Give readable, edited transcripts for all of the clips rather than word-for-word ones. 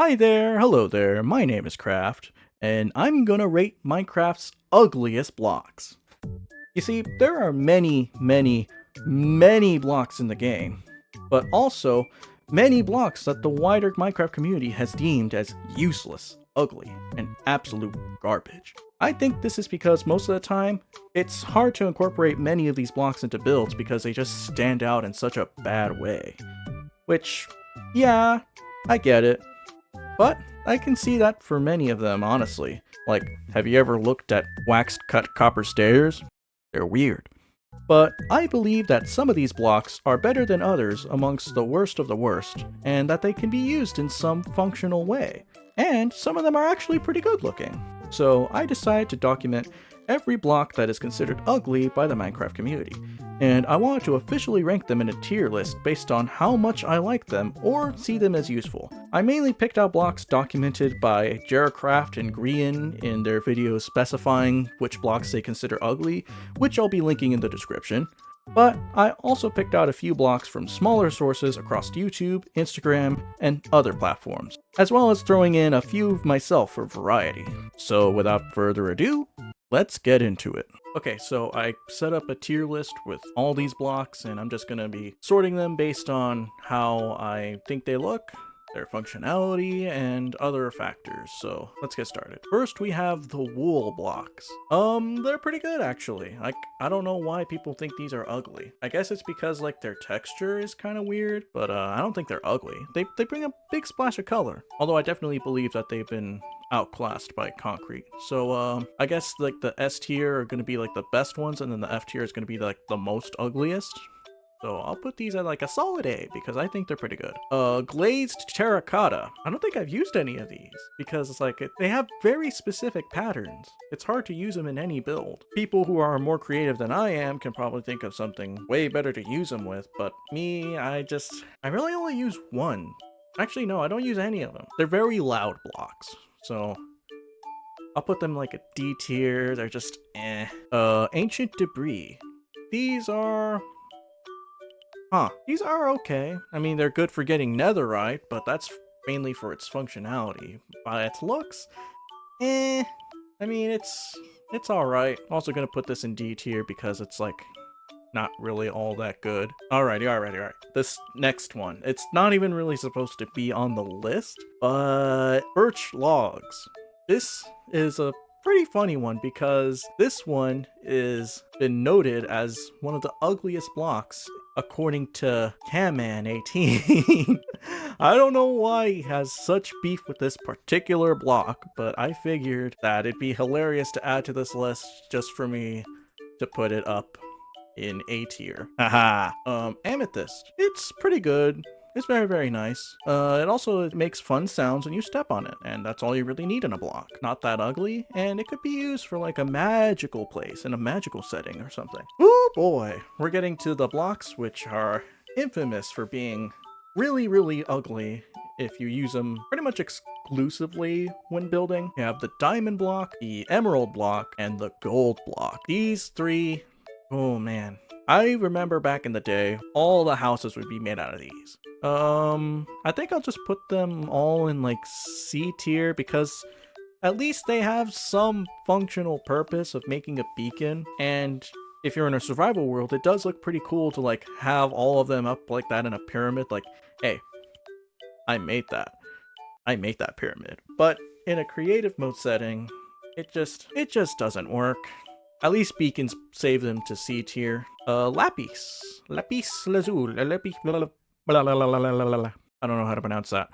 Hi there, hello there, my name is Craft, and I'm gonna rate Minecraft's ugliest blocks. You see, there are many blocks in the game, but also many blocks that the wider Minecraft community has deemed as useless, ugly, and absolute garbage. I think this is because most of the time, it's hard to incorporate many of these blocks into builds because they just stand out in such a bad way. Which, yeah, I get it. But I can see that for many of them, honestly. Like, have you ever looked at waxed cut copper stairs? They're weird. But I believe that some of these blocks are better than others amongst the worst of the worst, and that they can be used in some functional way. And some of them are actually pretty good looking. So I decided to document every block that is considered ugly by the Minecraft community, and I wanted to officially rank them in a tier list based on how much I like them or see them as useful. I mainly picked out blocks documented by Jaracraft and Grian in their videos specifying which blocks they consider ugly, which I'll be linking in the description. But I also picked out a few blocks from smaller sources across YouTube, Instagram, and other platforms, as well as throwing in a few myself for variety. So without further ado, let's get into it. Okay, so I set up a tier list with all these blocks, and I'm just gonna be sorting them based on how I think they look, their functionality, and other factors. So let's get started. First, we have the wool blocks. They're pretty good actually. Like, I don't know why people think these are ugly. I guess it's because like their texture is kind of weird, but I don't think they're ugly. They bring a big splash of color. Although I definitely believe that they've been outclassed by concrete. So I guess like the S tier are gonna be like the best ones, and then the F tier is gonna be like the most ugliest. So I'll put these at like a solid A because I think they're pretty good. Glazed terracotta. I don't think I've used any of these because it's like they have very specific patterns. It's hard to use them in any build. People who are more creative than I am can probably think of something way better to use them with, but me, I really only use one. Actually, no, I don't use any of them. They're very loud blocks, so I'll put them like a D tier. They're just eh. Ancient debris. These are okay. I mean, they're good for getting netherite, but that's mainly for its functionality. By its looks, I mean, it's alright. Also gonna put this in D tier because it's like not really all that good. Alrighty. This next one, it's not even really supposed to be on the list, but birch logs. This is a pretty funny one because this one is been noted as one of the ugliest blocks according to Camman18. I don't know why he has such beef with this particular block, but I figured that it'd be hilarious to add to this list just for me to put it up in A tier. Haha. Amethyst. It's pretty good. It's very nice. It also makes fun sounds when you step on it, and that's all you really need in a block. Not that ugly, and it could be used for like a magical place in a magical setting or something. Oh boy, we're getting to the blocks which are infamous for being really ugly if you use them pretty much exclusively when building. You have the diamond block, the emerald block, and the gold block. These three, oh man. I remember back in the day, all the houses would be made out of these. I think I'll just put them all in like C tier because at least they have some functional purpose of making a beacon, and if you're in a survival world, it does look pretty cool to like have all of them up like that in a pyramid. Like, hey, I made that pyramid. But in a creative mode setting, it just doesn't work. At least beacons save them to C tier. Lapis lazuli, lapis, blah, blah, blah, blah, blah, blah, blah. I don't know how to pronounce that.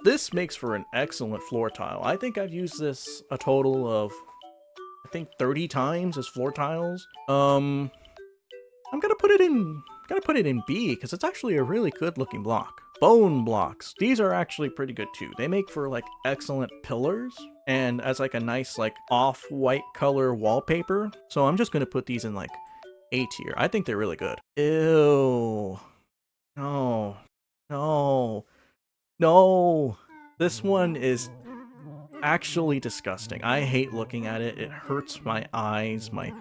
This makes for an excellent floor tile. I think I've used this a total of, I think 30 times as floor tiles. I'm gonna put it in B because it's actually a really good looking block. Bone blocks. These are actually pretty good too. They make for like excellent pillars and as like a nice like off-white color wallpaper. So I'm just gonna put these in like A tier. I think they're really good. Ew. No. This one is actually disgusting. I hate looking at it. It hurts my eyes, my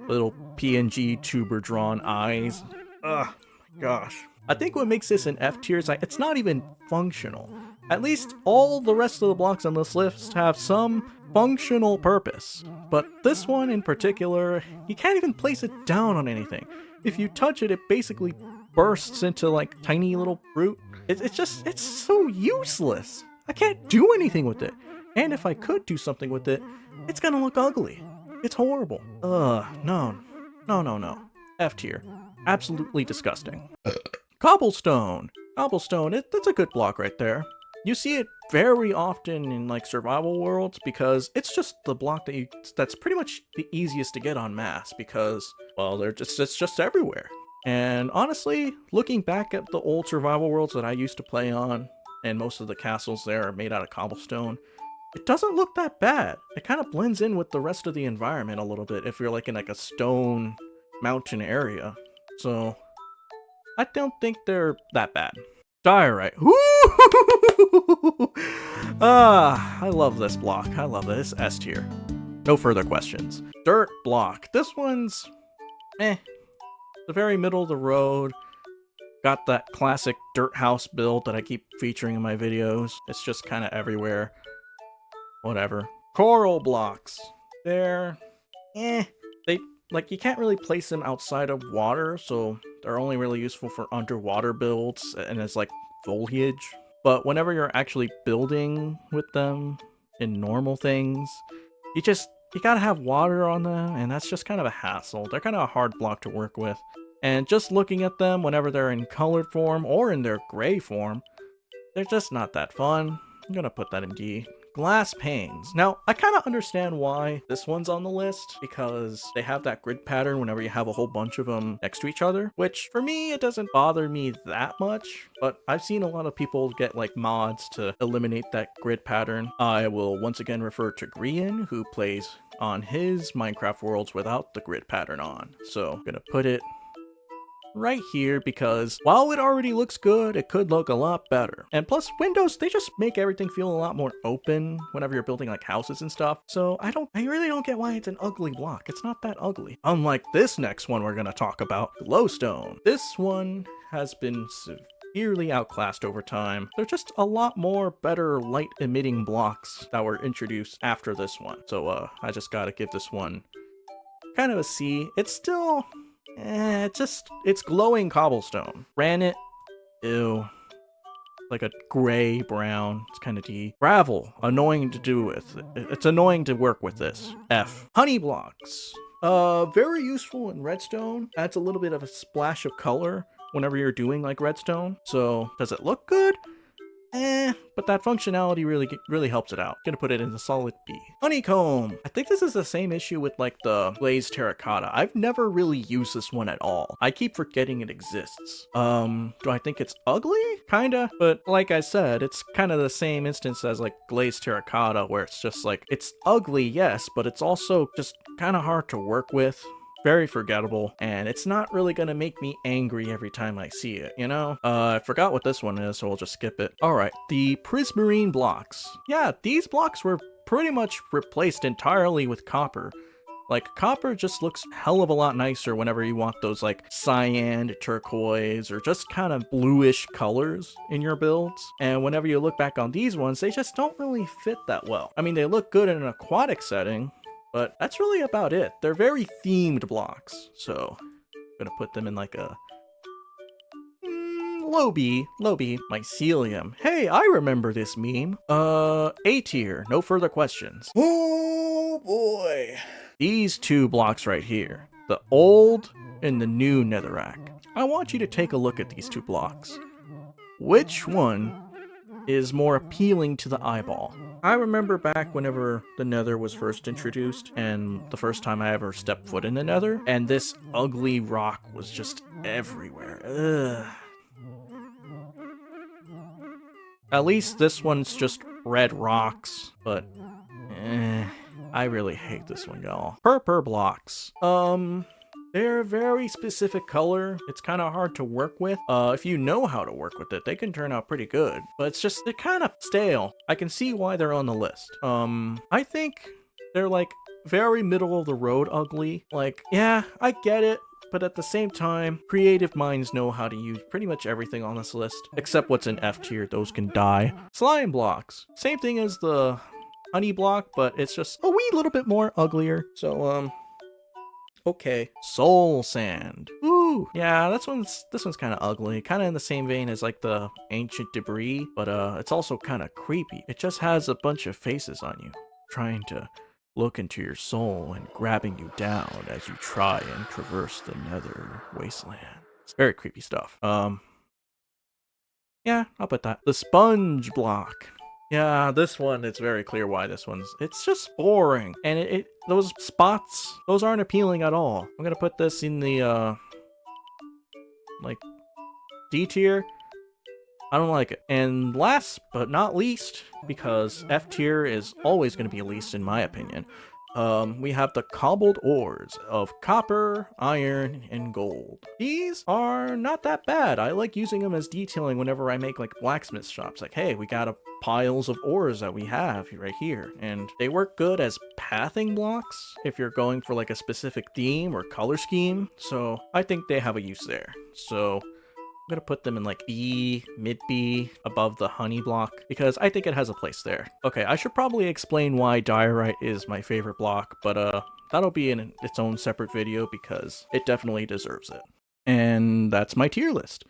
little PNG tuber drawn eyes. Ugh, my gosh. I think what makes this an F tier is like it's not even functional. At least all the rest of the blocks on this list have some functional purpose. But this one in particular, you can't even place it down on anything. If you touch it, it basically bursts into like tiny little fruit. It's so useless. I can't do anything with it. And if I could do something with it, it's gonna look ugly. It's horrible. No. F tier. Absolutely disgusting. Cobblestone. Cobblestone, that's a good block right there. You see it very often in like survival worlds because it's just the block that's pretty much the easiest to get on mass because, well, it's just everywhere. And honestly, looking back at the old survival worlds that I used to play on, and most of the castles there are made out of cobblestone, it doesn't look that bad. It kind of blends in with the rest of the environment a little bit if you're like in like a stone mountain area. So I don't think they're that bad. Diorite. I love this block. I love this. S tier. No further questions. Dirt block. This one's the very middle of the road. Got that classic dirt house build that I keep featuring in my videos. It's just kind of everywhere. Whatever. Coral blocks. They're like, you can't really place them outside of water, so they're only really useful for underwater builds and as like foliage. But whenever you're actually building with them in normal things, you gotta have water on them, and that's just kind of a hassle. They're kind of a hard block to work with. And just looking at them whenever they're in colored form or in their gray form, they're just not that fun. I'm gonna put that in D. Glass panes. Now, I kind of understand why this one's on the list, because they have that grid pattern whenever you have a whole bunch of them next to each other, which for me, it doesn't bother me that much, but I've seen a lot of people get like mods to eliminate that grid pattern. I will once again refer to Grian, who plays on his Minecraft worlds without the grid pattern on. So I'm gonna put it right here because while it already looks good, it could look a lot better. And plus, windows, they just make everything feel a lot more open whenever you're building like houses and stuff. So I really don't get why it's an ugly block. It's not that ugly. Unlike this next one we're gonna talk about, glowstone. This one has been severely outclassed over time. They're just a lot more better light emitting blocks that were introduced after this one. So I just gotta give this one kind of a C. It's still it's glowing cobblestone. Granite, ew. Like a gray brown, it's kind of D. Gravel, annoying to do with. It's annoying to work with this. F. Honey blocks. Very useful in redstone. Adds a little bit of a splash of color whenever you're doing like redstone. So, does it look good? But that functionality really helps it out. Gonna put it in a solid B. Honeycomb. I think this is the same issue with like the glazed terracotta. I've never really used this one at all. I keep forgetting it exists. Do I think it's ugly? Kinda. But like I said, it's kind of the same instance as like glazed terracotta, where it's just like, it's ugly, yes, but it's also just kind of hard to work with. Very forgettable, and it's not really gonna make me angry every time I see it, you know? I forgot what this one is, so we'll just skip it. Alright, the prismarine blocks. Yeah, these blocks were pretty much replaced entirely with copper. Like, copper just looks a hell of a lot nicer whenever you want those like cyan, turquoise, or just kind of bluish colors in your builds. And whenever you look back on these ones, they just don't really fit that well. I mean, they look good in an aquatic setting, but that's really about it. They're very themed blocks, so I'm gonna put them in like a low B. Mycelium. Hey, I remember this meme. A tier, no further questions. Oh boy. These two blocks right here, the old and the new netherrack. I want you to take a look at these two blocks. Which one is more appealing to the eyeball? I remember back whenever the nether was first introduced, and the first time I ever stepped foot in the nether, and this ugly rock was just everywhere. Ugh. At least this one's just red rocks, but I really hate this one, y'all. Purple blocks. They're a very specific color. It's kind of hard to work with. If you know how to work with it, they can turn out pretty good. But it's just, they're kind of stale. I can see why they're on the list. I think they're like very middle of the road ugly. Like, yeah, I get it. but at the same time, creative minds know how to use pretty much everything on this list, except what's in F tier, those can die. Slime blocks. Same thing as the honey block, but it's just a wee little bit more uglier. So, okay. Soul sand. Ooh, yeah, this one's kind of ugly. Kind of in the same vein as like the ancient debris, but it's also kind of creepy. It just has a bunch of faces on you, trying to look into your soul and grabbing you down as you try and traverse the nether wasteland. It's very creepy stuff. Yeah, I'll put that. The sponge block. Yeah, this one, it's very clear why this one's, it's just boring. And those spots, those aren't appealing at all. I'm gonna put this in the, like, D tier. I don't like it. And last but not least, because F tier is always gonna be least in my opinion, we have the cobbled ores of copper, iron, and gold. These are not that bad. I like using them as detailing whenever I make like blacksmith shops. Like, hey, we got piles of ores that we have right here. And they work good as pathing blocks if you're going for like a specific theme or color scheme. So I think they have a use there. So I'm gonna put them in like B, mid B, above the honey block, because I think it has a place there. Okay, I should probably explain why diorite is my favorite block, but that'll be in its own separate video because it definitely deserves it. And that's my tier list.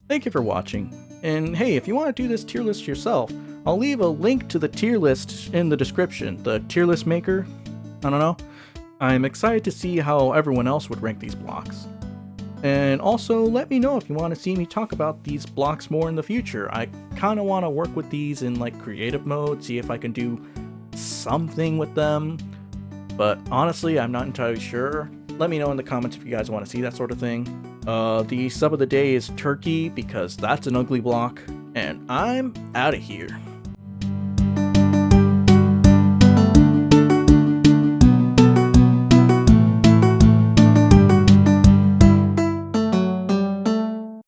Thank you for watching. And hey, if you want to do this tier list yourself, I'll leave a link to the tier list in the description. The tier list maker, I don't know. I'm excited to see how everyone else would rank these blocks. And also, let me know if you want to see me talk about these blocks more in the future. I kind of want to work with these in like creative mode, see if I can do something with them. But honestly, I'm not entirely sure. Let me know in the comments if you guys want to see that sort of thing. The sub of the day is turkey because that's an ugly block. And I'm out of here.